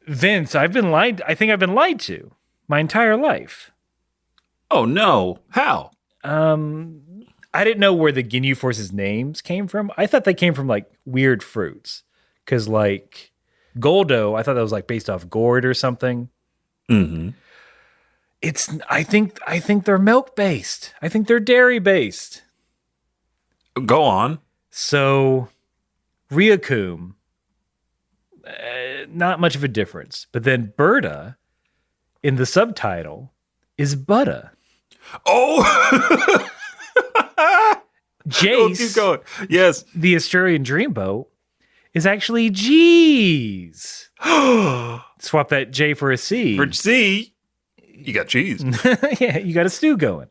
Vince, I think I've been lied to my entire life. Oh no. How? I didn't know where the Ginyu Force's names came from. I thought they came from like weird fruits. Cause like Goldo, I thought that was like based off gourd or something. Mm-hmm. I think they're milk based. I think they're dairy based. Go on. So Riakum, not much of a difference. But then Berta in the subtitle is Butta. Oh, Jace, keep going. Yes, the Australian Dreamboat is actually G's. Swap that J for a C. For C, you got cheese. Yeah, you got a stew going.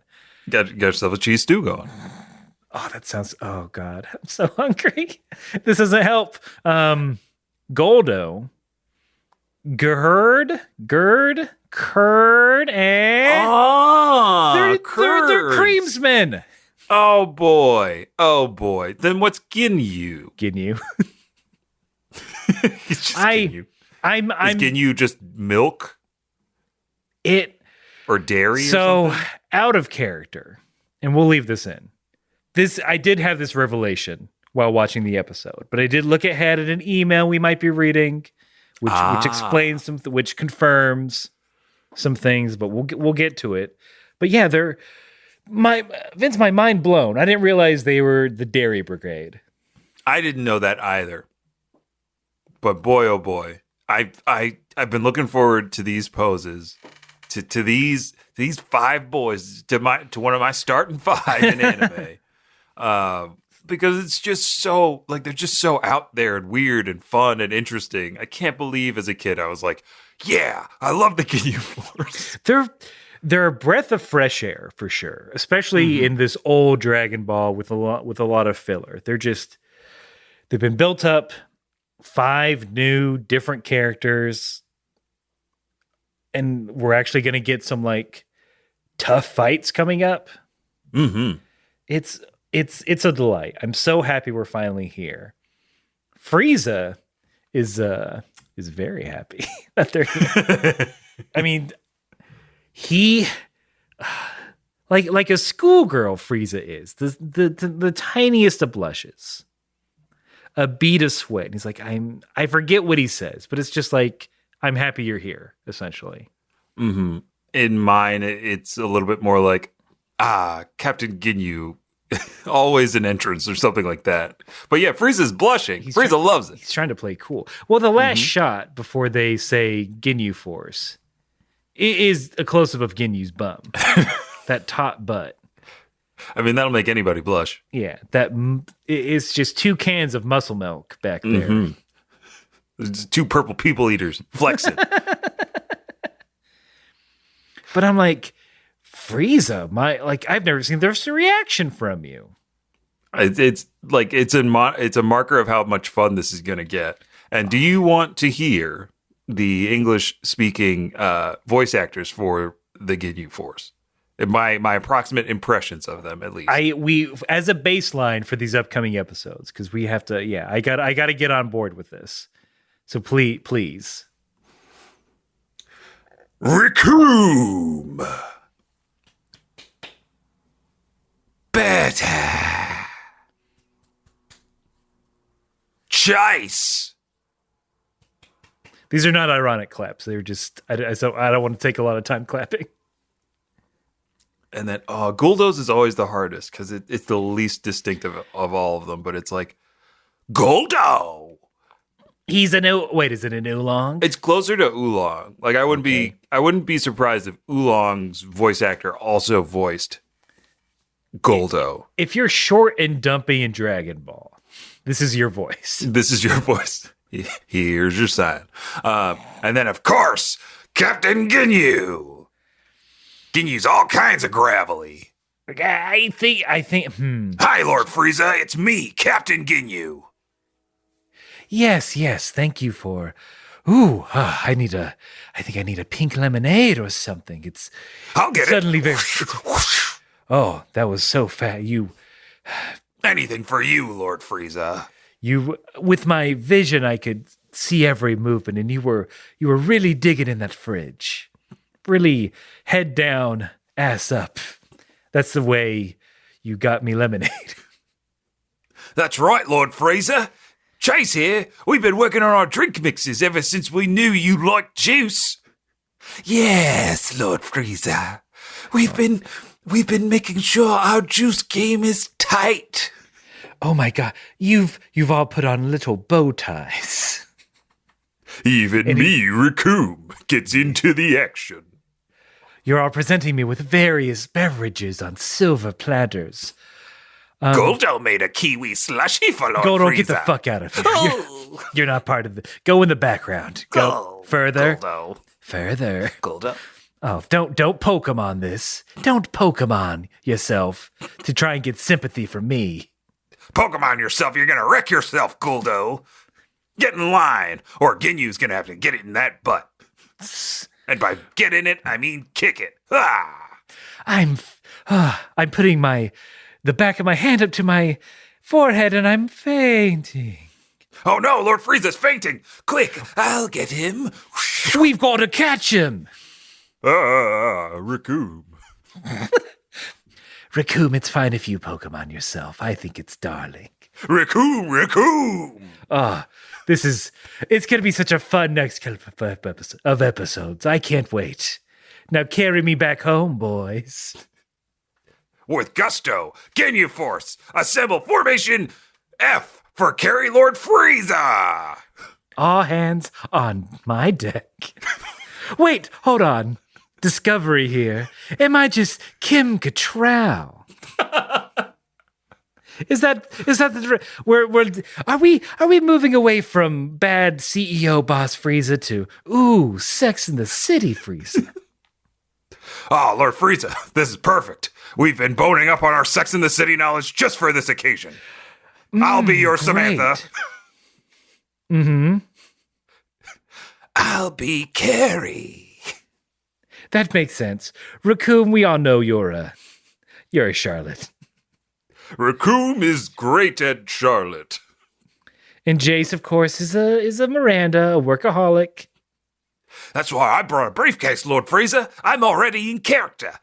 Got yourself a cheese stew going. Oh, that sounds. Oh God, I'm so hungry. This doesn't help. Goldo, Curd, and they're creamsmen. Oh boy. Then what's Ginyu? Ginyu. It's just Ginyu. Is Ginyu just milk? Or dairy? So or something? Out of character, and we'll leave this in. I did have this revelation while watching the episode, but I did look ahead at an email we might be reading, which explains which confirms some things. But we'll get to it. But yeah, my mind blown. I didn't realize they were the Dairy Brigade. I didn't know that either. But boy, oh boy, I've been looking forward to these poses, to these 5 boys, to one of my starting 5 in anime. Because it's just so, like, they're just so out there and weird and fun and interesting. I can't believe as a kid I was like, yeah, I love the Ginyu Force. They're a breath of fresh air for sure, especially in this old Dragon Ball with a lot of filler. They've been built up, 5 new different characters, and we're actually going to get some like tough fights coming up. Mm-hmm. It's a delight. I'm so happy we're finally here. Frieza is very happy that they're here. I mean, he like a schoolgirl Frieza is the tiniest of blushes, a bead of sweat. And he's like, I forget what he says, but it's just like, I'm happy you're here, essentially. Mm-hmm. In mine, it's a little bit more like, Captain Ginyu, always an entrance or something like that. But yeah, Frieza's blushing. Frieza loves it. He's trying to play cool. Well, the last shot before they say Ginyu Force is a close-up of Ginyu's bum. That top butt. I mean, that'll make anybody blush. Yeah, it's just 2 cans of muscle milk back there. Mm-hmm. There's 2 purple people eaters flexing. But I'm like, Frieza, I've never seen this reaction from you. It's like it's a marker of how much fun this is going to get. And do you want to hear the English-speaking voice actors for the Ginyu Force? My approximate impressions of them, at least. We as a baseline for these upcoming episodes, because we have to. Yeah, I got to get on board with this. So please. Recoome. Better. Chase. These are not ironic claps. They're just, so I don't want to take a lot of time clapping. And then Guldos is always the hardest because it's the least distinctive of all of them. But it's like Goldo. He's a new. Wait, is it an oolong? it's closer to Oolong. Like I wouldn't be surprised if Oolong's voice actor also voiced Goldo. If you're short and dumpy in Dragon Ball, this is your voice. This is your voice. Here's your sign. And then, of course, Captain Ginyu. Ginyu's all kinds of gravelly. I think. Hi, Lord Frieza. It's me, Captain Ginyu. Yes. Thank you for. Ooh, I think I need a pink lemonade or something. It's I'll get suddenly it. very. Oh, that was so fast. Anything for you, Lord Frieza. With my vision, I could see every movement, and you were really digging in that fridge, really head down, ass up. That's the way you got me lemonade. That's right, Lord Frieza. Chase here. We've been working on our drink mixes ever since we knew you liked juice. Yes, Lord Frieza. We've been making sure our juice game is tight. Oh my God, you've all put on little bow ties. Even me, Recoome, gets into the action. You're all presenting me with various beverages on silver platters. Goldo made a kiwi slushy for Lord Goldo, Frieza. get the fuck out of here. You're not part of the. Go in the background. Go further. Goldo. Further. Goldo. Oh, don't Pokemon this. Don't Pokemon yourself to try and get sympathy from me. Pokemon yourself, you're gonna wreck yourself, Goldo. Get in line, or Ginyu's gonna have to get it in that butt. And by get in it, I mean kick it. Ah! I'm putting the back of my hand up to my forehead and I'm fainting. Oh no, Lord Frieza's fainting. Quick, I'll get him. We've got to catch him. Recoome. Recoome, it's fine if you Pokemon yourself. I think it's darling. Recoome. It's going to be such a fun next couple of episodes. I can't wait. Now carry me back home, boys. With gusto, Ginyu Force, assemble formation F for carry Lord Frieza. All hands on my deck. Wait, hold on. Discovery here. Am I just Kim Cattrall? Is that the are we moving away from bad CEO boss Frieza to Sex in the City Frieza? Oh, Lord Frieza, this is perfect. We've been boning up on our Sex in the City knowledge just for this occasion. I'll be your Samantha. Mm-hmm. I'll be Carrie. That makes sense. Recoome, we all know you're a Charlotte. Recoome is great at Charlotte. And Jace, of course, is a Miranda, a workaholic. That's why I brought a briefcase, Lord Frieza. I'm already in character.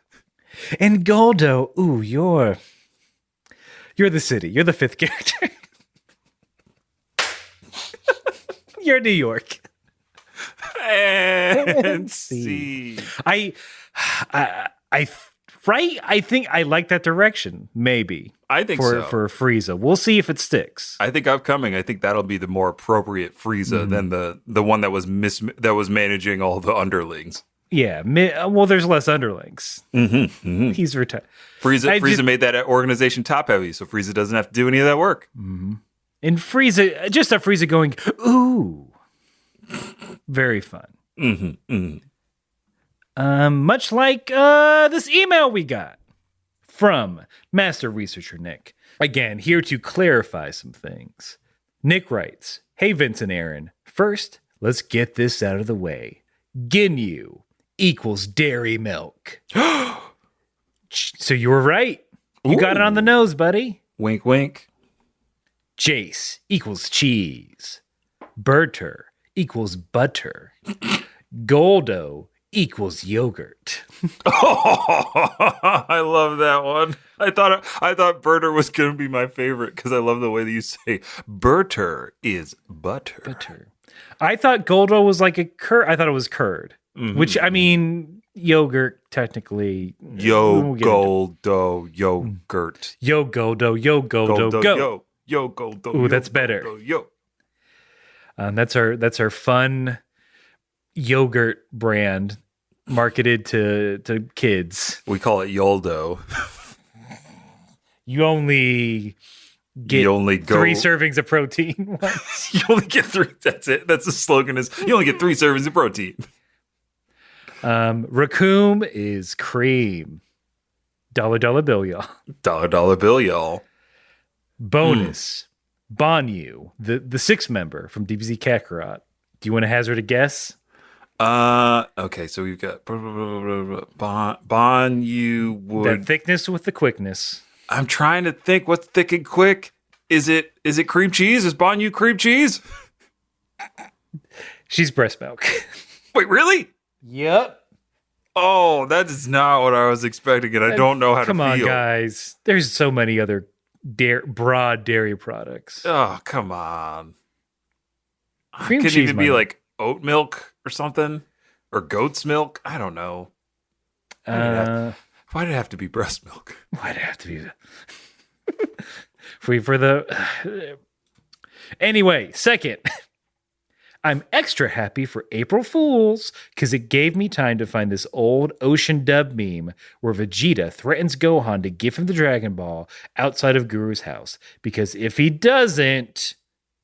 And Goldo, you're the city. You're the fifth character. You're New York. And see. I think I like that direction. Maybe I think for so. for Frieza. We'll see if it sticks. I think upcoming. I think that'll be the more appropriate Frieza than the one that was managing all the underlings. Yeah. Well, there's less underlings. Mm-hmm. He's retired. Frieza made that organization top heavy, so Frieza doesn't have to do any of that work. And Frieza, just a Frieza going, ooh, very fun. Much like this email we got from Master Researcher Nick. Again, here to clarify some things. Nick writes, "Hey Vince and Aaron, first, let's get this out of the way. Ginyu equals dairy milk." So you were right. You got it on the nose, buddy. Wink, wink. Jace equals cheese. Berter equals butter. Goldo equals yogurt. Oh, I love that one. I thought Burter was going to be my favorite because I love the way that you say Burter is butter. Butter. I thought Goldo was like a curd. I thought it was curd, which I mean, yogurt technically. Yo Goldo yogurt. Yo Goldo, yo Goldo, go. Yo Goldo. Ooh, that's better. Yo. That's our fun yogurt brand marketed to kids. We call it Yoldo. You only get You only go 3 servings of protein once. You only get 3. That's it. That's the slogan is you only get 3 servings of protein. Raccoon is cream. Dollar bill, y'all. Dollar bill, y'all. Bonus. Banyu, the 6th member from DBZ Kakarot. Do you want to hazard a guess? Okay, so we've got Banyu would That thickness with the quickness. I'm trying to think what's thick and quick. Is it cream cheese? Is Banyu cream cheese? She's breast milk. Wait, really? Yep. Oh, that is not what I was expecting, and I don't know how to feel. Come on, guys. There's so many other broad dairy products. Oh, come on. Cream Could cheese even be might- like oat milk or something, or goat's milk. I don't know. Why did it have to be breast milk? Why'd it have to be? for the. Anyway, second. I'm extra happy for April Fools because it gave me time to find this old Ocean Dub meme where Vegeta threatens Gohan to give him the Dragon Ball outside of Guru's house because if he doesn't,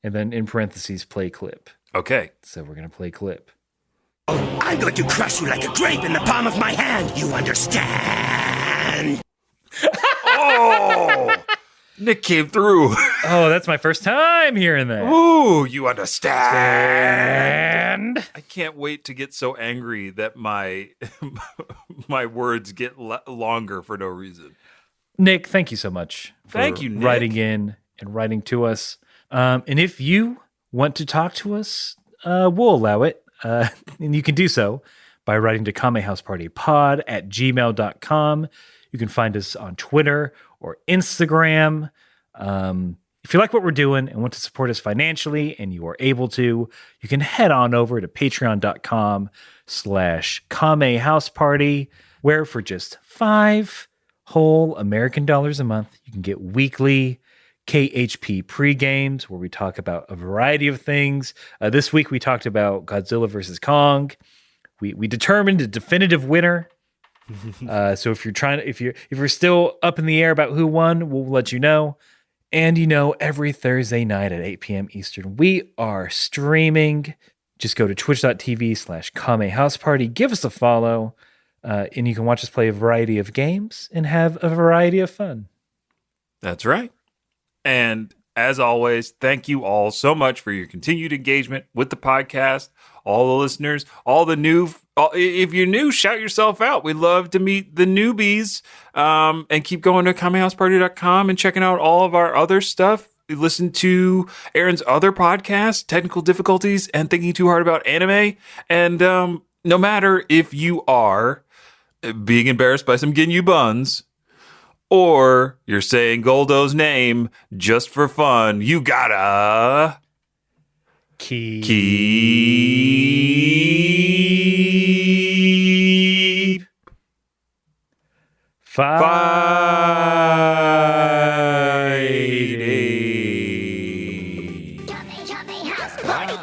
and then in parentheses, play clip. Okay. So we're going to play clip. I'm going to crush you like a grape in the palm of my hand. You understand? Oh, Nick came through. Oh, that's my first time hearing that. Ooh, you understand. And I can't wait to get so angry that my my words get longer for no reason. Nick, thank you so much for Thank you, Nick. writing in and writing to us. And if you want to talk to us, we'll allow it. And you can do so by writing to kamehousepartypod@gmail.com. You can find us on Twitter or Instagram. If you like what we're doing and want to support us financially and you are able to, you can head on over to patreon.com/kamehouseparty, where for just 5 whole American dollars a month, you can get weekly KHP pre-games where we talk about a variety of things. This week we talked about Godzilla versus Kong. We determined a definitive winner. So if you're still up in the air about who won, we'll let you know. And every Thursday night at 8 p.m. Eastern, we are streaming. Just go to twitch.tv/KameHouseParty. Give us a follow, and you can watch us play a variety of games and have a variety of fun. That's right. And as always, thank you all so much for your continued engagement with the podcast, all the listeners, all the new. If you're new, shout yourself out. We love to meet the newbies. And keep going to kamehouseparty.com and checking out all of our other stuff. Listen to Aaron's other podcasts, Technical Difficulties and Thinking Too Hard About Anime. And no matter if you are being embarrassed by some Ginyu buns, or you're saying Goldo's name just for fun, you gotta keep fighting. House Party.